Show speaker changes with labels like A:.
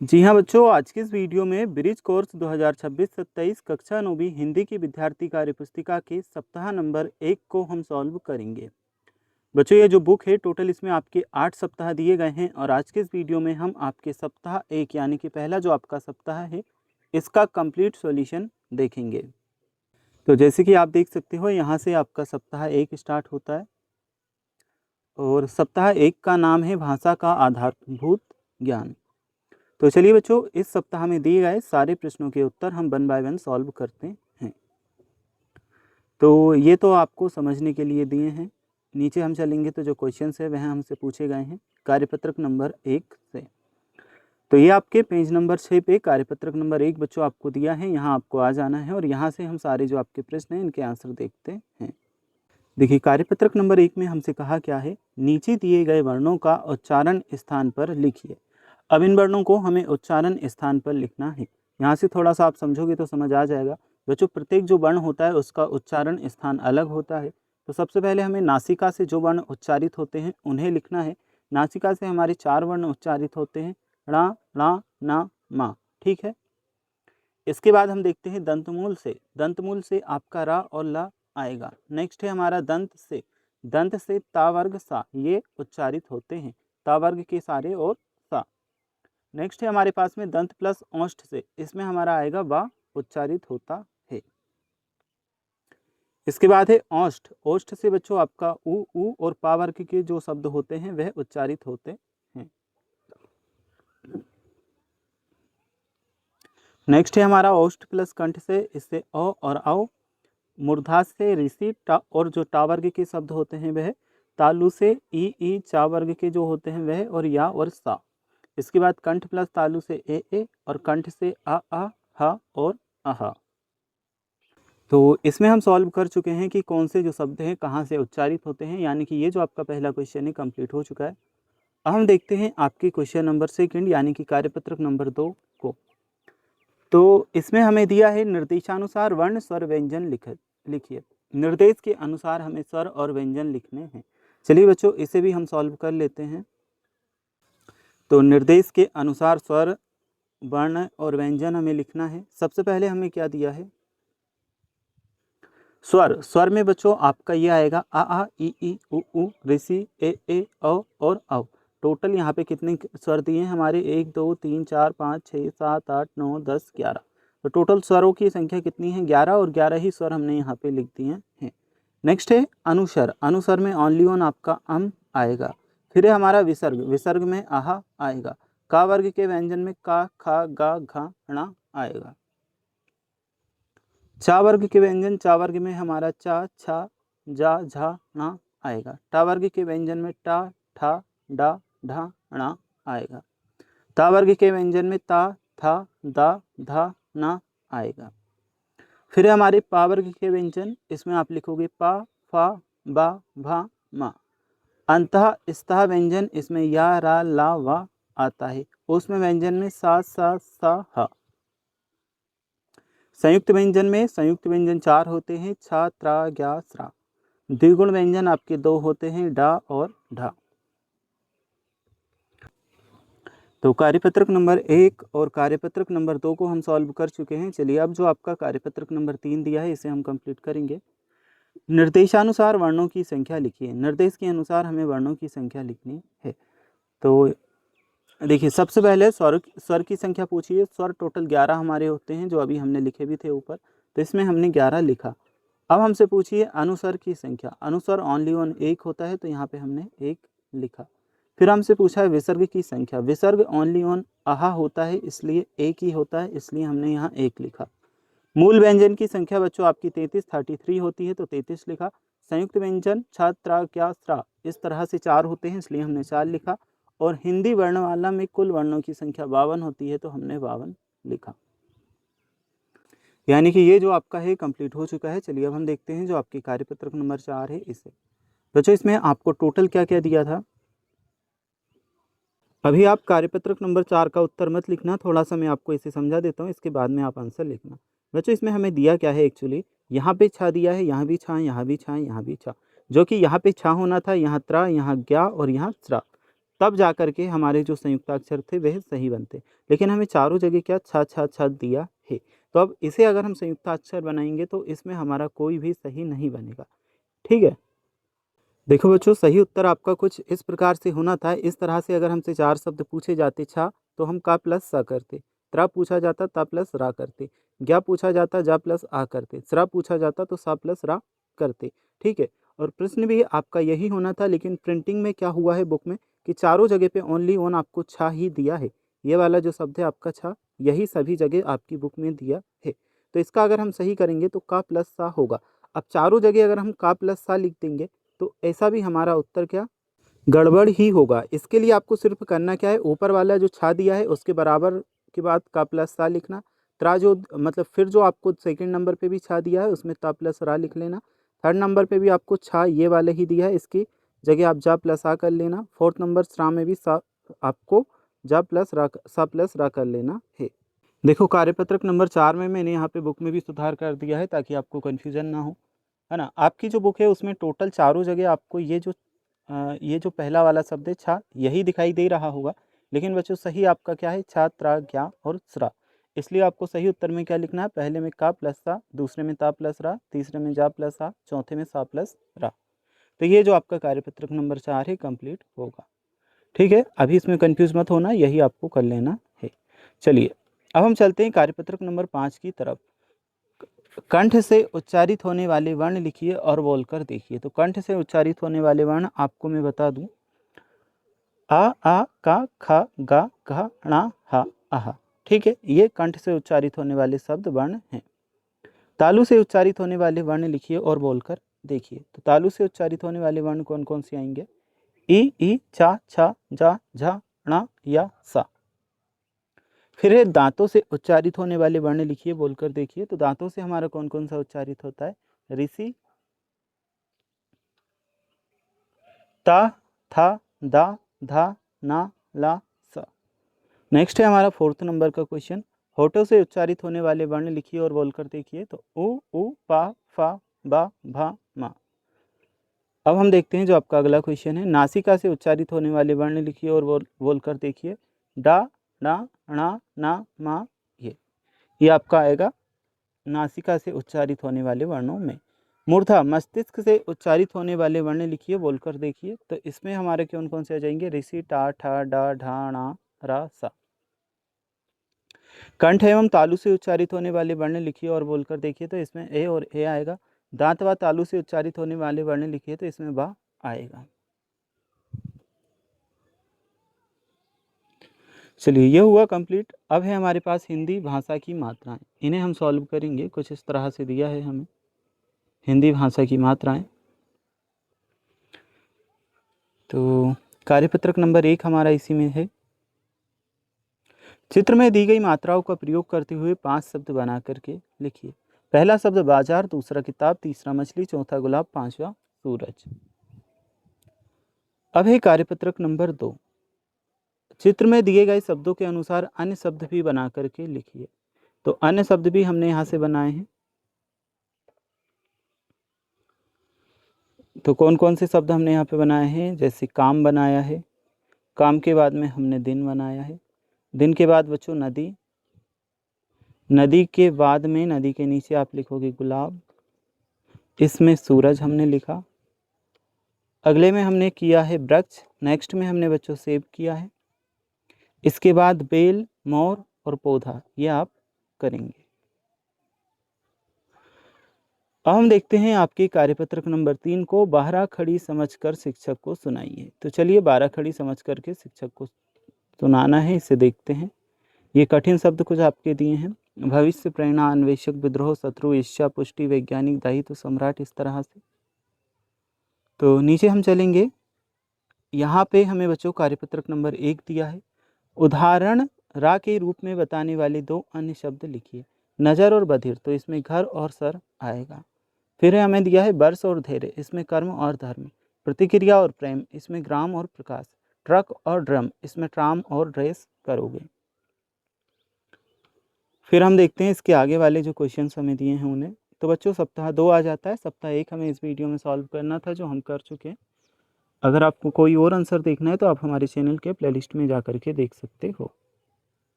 A: जी हाँ बच्चों, आज की इस वीडियो में ब्रिज कोर्स 2026-27 कक्षा 9वीं हिंदी की विद्यार्थी कार्य पुस्तिका के सप्ताह नंबर 1 को हम सॉल्व करेंगे। बच्चों, ये जो बुक है टोटल इसमें आपके 8 सप्ताह दिए गए हैं और आज के इस वीडियो में हम आपके सप्ताह 1 यानी कि पहला जो आपका सप्ताह है इसका कंप्लीट सॉल्यूशन देखेंगे। तो जैसे कि आप देख सकते हो, यहाँ से आपका सप्ताह 1 स्टार्ट होता है और सप्ताह 1 का नाम है भाषा का आधारभूत ज्ञान। तो चलिए बच्चों, इस सप्ताह में दिए गए सारे प्रश्नों के उत्तर हम 1 बाय 1 सॉल्व करते हैं। तो ये तो आपको समझने के लिए दिए हैं। नीचे हम चलेंगे तो जो क्वेश्चंस है वह हमसे पूछे गए हैं कार्यपत्रक नंबर 1 से। तो ये आपके पेज नंबर 6 पे कार्यपत्रक नंबर 1 बच्चों आपको दिया है। यहाँ आपको आ जाना है और यहाँ से हम सारे जो आपके प्रश्न हैं इनके आंसर देखते हैं। देखिए, कार्यपत्रक नंबर 1 में हमसे कहा क्या है, नीचे दिए गए वर्णों का उच्चारण स्थान पर लिखिए। अब इन वर्णों को हमें उच्चारण स्थान पर लिखना है। यहाँ से थोड़ा सा आप समझोगे तो समझ आ जाएगा। बच्चों, प्रत्येक जो वर्ण होता है उसका उच्चारण स्थान अलग होता है। तो सबसे पहले हमें नासिका से जो वर्ण उच्चारित होते हैं उन्हें लिखना है। नासिका से हमारे 4 वर्ण उच्चारित होते हैं, ण, ण, न, म। ठीक है। इसके बाद हम देखते हैं दंतमूल से। दंतमूल से आपका रा और ला आएगा। नेक्स्ट है हमारा दंत से। दंत से ता वर्ग सा, ये उच्चारित होते हैं, ता वर्ग के सारे और सा। नेक्स्ट है हमारे पास में दंत प्लस औष्ठ से, इसमें हमारा आएगा वा उच्चारित होता है। इसके बाद है औष्ठ। औष्ठ से बच्चों आपका उ और पा वर्ग के जो शब्द होते हैं वह उच्चारित होते हैं। नेक्स्ट है हमारा औष्ठ प्लस कंठ से, इससे अ और औ। मूर्धास से ऋषि और जो टा वर्ग के शब्द होते हैं वह। तालु से ई चा वर्ग के जो होते हैं वह, और या और सा। इसके बाद कंठ प्लस तालु से ए और कंठ से आ हा और आहा। तो इसमें हम सॉल्व कर चुके हैं कि कौन से जो शब्द हैं कहाँ से उच्चारित होते हैं, यानी कि ये जो आपका पहला क्वेश्चन है कंप्लीट हो चुका है। अब हम देखते हैं आपके क्वेश्चन नंबर 2 यानी कि कार्यपत्रक नंबर 2 को। तो इसमें हमें दिया है निर्देशानुसार वर्ण स्वर व्यंजन लिखिए। निर्देश के अनुसार हमें स्वर और व्यंजन लिखने हैं। चलिए बच्चों, इसे भी हम सॉल्व कर लेते हैं। तो निर्देश के अनुसार स्वर, वर्ण और व्यंजन हमें लिखना है। सबसे पहले हमें क्या दिया है, स्वर। स्वर में बच्चों आपका ये आएगा आ ई उ ऋषि ए और औ। टोटल यहाँ पे कितने स्वर दिए हैं हमारे, 1 2 3 4 5 6 7 8 9 10 11। तो टोटल स्वरों की संख्या कितनी है, 11, और 11 ही स्वर हमने यहाँ पे लिख दिए हैं। नेक्स्ट है अनुस्वर। अनुस्वर में ओनली ऑन आपका आएगा। फिर है हमारा विसर्ग। विसर्ग में आहा आएगा। का वर्ग के व्यंजन में का, खा, गा, घा, णा आएगा। चा वर्ग के व्यंजन, चा वर्ग में हमारा चा, छा, जा, झा, णा आएगा। टा वर्ग के व्यंजन में टा, ठा, डा, ढा, णा आएगा। ता वर्ग के व्यंजन में ता, था, दा, धा, ना आएगा। फिर हमारे पा वर्ग के व्यंजन, इसमें आप लिखोगे पा, फा, बा, भा, मा। अंतः स्तः व्यंजन, इसमें या, रा, ला, वा आता है। उसमें व्यंजन में सा, सा, हा। संयुक्त व्यंजन में संयुक्त व्यंजन 4 होते हैं, छा, त्रा, ज्ञा, स्रा। द्विगुण व्यंजन आपके 2 होते हैं, डा और ढा। तो कार्यपत्रक नंबर 1 और कार्यपत्रक नंबर 2 को हम सॉल्व कर चुके हैं। चलिए, अब जो आपका कार्यपत्रक नंबर 3 दिया है इसे हम कंप्लीट करेंगे। निर्देशानुसार वर्णों की संख्या लिखिए। निर्देश के अनुसार हमें वर्णों की संख्या लिखनी है। तो देखिए, सबसे पहले स्वर की संख्या पूछिए। स्वर टोटल 11 हमारे होते हैं, जो अभी हमने लिखे भी थे ऊपर, तो इसमें हमने 11 लिखा। अब हमसे पूछिए अनुस्वर की संख्या। अनुस्वर ओनली ऑन 1 होता है, तो यहाँ पे हमने 1 लिखा। फिर हमसे पूछा है विसर्ग की संख्या। विसर्ग ओनली ऑन आहा होता है, इसलिए 1 ही होता है, इसलिए हमने यहाँ 1 लिखा। मूल व्यंजन की संख्या बच्चों आपकी 33 होती है, तो 33 लिखा। संयुक्त व्यंजन छा, त्रा, क्या, स्रा इस तरह से 4 होते हैं, इसलिए हमने 4 लिखा। और हिंदी वर्णमाला में कुल वर्णों की संख्या 52 होती है, तो हमने 52 लिखा। यानी कि ये जो आपका है कंप्लीट हो चुका है। चलिए, अब हम देखते हैं जो आपकी कार्यपत्रक नंबर 4 है इसे। बच्चों, इसमें आपको टोटल क्या क्या दिया था। अभी आप कार्यपत्रक नंबर 4 का उत्तर मत लिखना, थोड़ा सा मैं आपको इसे समझा देता हूँ, इसके बाद में आप आंसर लिखना। बच्चों, इसमें हमें दिया क्या है एक्चुअली, यहाँ पे छा दिया है, यहाँ भी छा, यहाँ भी छा, यहाँ भी छा, जो कि यहाँ पे छा होना था, यहाँ त्रा, यहाँ ज्ञा और यहाँ स्रा। तब जा कर के हमारे जो संयुक्ताक्षर थे वह सही बनते। लेकिन हमें चारों जगह क्या छ छ छ दिया है। तो अब इसे अगर हम संयुक्ताक्षर बनाएंगे तो इसमें हमारा कोई भी सही नहीं बनेगा। ठीक है, देखो बच्चों, सही उत्तर आपका कुछ इस प्रकार से होना था। इस तरह से अगर हमसे 4 शब्द पूछे जाते छा तो हम का प्लस सा करते, त्रा पूछा जाता ता प्लस रा करते, ज्ञा पूछा जाता जा प्लस आ करते, स्रा पूछा जाता तो सा प्लस रा करते। ठीक है, और प्रश्न भी आपका यही होना था। लेकिन प्रिंटिंग में क्या हुआ है बुक में कि चारों जगह पे ओनली वन आपको छा ही दिया है। ये वाला जो शब्द है आपका छा, यही सभी जगह आपकी बुक में दिया है। तो इसका अगर हम सही करेंगे तो का प्लस सा होगा। अब चारों जगह अगर हम का प्लस सा लिख देंगे तो ऐसा भी हमारा उत्तर क्या गड़बड़ ही होगा। इसके लिए आपको सिर्फ करना क्या है, ऊपर वाला जो छा दिया है उसके बराबर के बाद का प्लस सा लिखना। त्रा जो मतलब फिर जो आपको सेकंड नंबर पे भी छा दिया है उसमें ता प्लस रा लिख लेना। थर्ड नंबर पे भी आपको छा ये वाले ही दिया है, इसकी जगह आप जा प्लस आ कर लेना। फोर्थ नंबर स्रा में भी सा आपको जा प्लस रा सा प्लस रा कर लेना है। देखो, कार्यपत्रक नंबर 4 में मैंने यहाँ पे बुक में भी सुधार कर दिया है ताकि आपको कन्फ्यूजन ना हो, है ना। आपकी जो बुक है उसमें टोटल चारों जगह आपको ये जो पहला वाला शब्द है छा, यही दिखाई दे रहा होगा। लेकिन बच्चों सही आपका क्या है, छा त्रा ज्ञा और स्रा। इसलिए आपको सही उत्तर में क्या लिखना है, पहले में का प्लस सा, दूसरे में ता प्लस रा, तीसरे में जा प्लस आ, चौथे में सा प्लस रा। तो ये जो आपका कार्यपत्रक नंबर 4 है कंप्लीट होगा। ठीक है, अभी इसमें कंफ्यूज मत होना, यही आपको कर लेना है। चलिए अब हम चलते हैं कार्यपत्रक नंबर 5 की तरफ। कंठ से उच्चारित होने वाले वर्ण लिखिए और बोलकर देखिए। तो कंठ से उच्चारित होने वाले वर्ण आपको मैं बता दूं, आ का ख गा घ ण ह आह। ठीक है, ये कंठ से उच्चारित होने वाले शब्द वर्ण हैं। तालु से उच्चारित होने वाले वर्ण लिखिए और बोलकर देखिए। तो तालु से उच्चारित होने वाले वर्ण कौन कौन से आएंगे, ई चा छा जा झा ण या सा। फिर है दांतों से उच्चारित होने वाले वर्ण लिखिए, बोलकर देखिए। तो दांतों से हमारा कौन कौन सा उच्चारित होता है, ऋषि, ता था दा धा ना ला सा। नेक्स्ट है हमारा 4th नंबर का क्वेश्चन, होठों से उच्चारित होने वाले वर्ण लिखिए और बोलकर देखिए। तो उ पा फा बा भा मा। अब हम देखते हैं जो आपका अगला क्वेश्चन है, नासिका से उच्चारित होने वाले वर्ण लिखिए और बोलकर देखिए। डा णा णा ना मा ये आपका आएगा नासिका से उच्चारित होने वाले वर्णों में। मूर्धा मस्तिष्क से उच्चारित होने वाले वर्ण लिखिए, बोलकर देखिए। तो इसमें हमारे कौन कौन से आ जाएंगे, ऋषि, टा ठा डा ढा णा रा सा। कंठ एवं तालु से उच्चारित होने वाले वर्ण लिखिए और बोलकर देखिए। तो इसमें ए और ए आएगा। दांत व तालु से उच्चारित होने वाले वर्ण लिखिए। तो इसमें बा आएगा। चलिए ये हुआ कंप्लीट। अब है हमारे पास हिंदी भाषा की मात्राएं, इन्हें हम सॉल्व करेंगे। कुछ इस तरह से दिया है हमें हिंदी भाषा की मात्राएं। तो कार्यपत्रक नंबर 1 हमारा इसी में है। चित्र में दी गई मात्राओं का प्रयोग करते हुए 5 शब्द बना करके लिखिए। पहला शब्द बाजार, दूसरा किताब, तीसरा मछली, चौथा गुलाब, पांचवा सूरज। अब है कार्यपत्रक नंबर 2। चित्र में दिए गए शब्दों के अनुसार अन्य शब्द भी बना करके लिखिए। तो अन्य शब्द भी हमने यहाँ से बनाए हैं। तो कौन कौन से शब्द हमने यहाँ पे बनाए हैं, जैसे काम बनाया है, काम के बाद में हमने दिन बनाया है, दिन के बाद बच्चों नदी, नदी के बाद में नदी के नीचे आप लिखोगे गुलाब, इसमें सूरज हमने लिखा। अगले में हमने किया है वृक्ष, नेक्स्ट में हमने बच्चों सेब किया है। इसके बाद बेल, मोर और पौधा, ये आप करेंगे। अब हम देखते हैं आपके कार्यपत्रक नंबर 3 को, बारह खड़ी समझकर शिक्षक को सुनाइए। तो चलिए 12 खड़ी समझ करके शिक्षक को सुनाना है, इसे देखते हैं। ये कठिन शब्द कुछ आपके दिए हैं, भविष्य, प्रेरणा, अन्वेषक, विद्रोह, शत्रु, ईर्ष्या, पुष्टि, वैज्ञानिक, दायित्व, सम्राट, इस तरह से। तो नीचे हम चलेंगे, यहाँ पे हमें बच्चों कार्यपत्रक नंबर 1 दिया है। उदाहरण रा के रूप में बताने वाले 2 अन्य शब्द लिखिए। नज़र और बधिर, तो इसमें घर और सर आएगा। फिर हमें दिया है वर्ष और धैर्य, इसमें कर्म और धर्म। प्रतिक्रिया और प्रेम, इसमें ग्राम और प्रकाश। ट्रक और ड्रम, इसमें ट्राम और ड्रेस करोगे। फिर हम देखते हैं इसके आगे वाले जो क्वेश्चन हमें दिए हैं उन्हें। तो बच्चों सप्ताह 2 आ जाता है, सप्ताह 1 हमें इस वीडियो में सॉल्व करना था, जो हम कर चुके हैं। अगर आपको कोई और आंसर देखना है तो आप हमारे चैनल के प्लेलिस्ट में जा कर के देख सकते हो।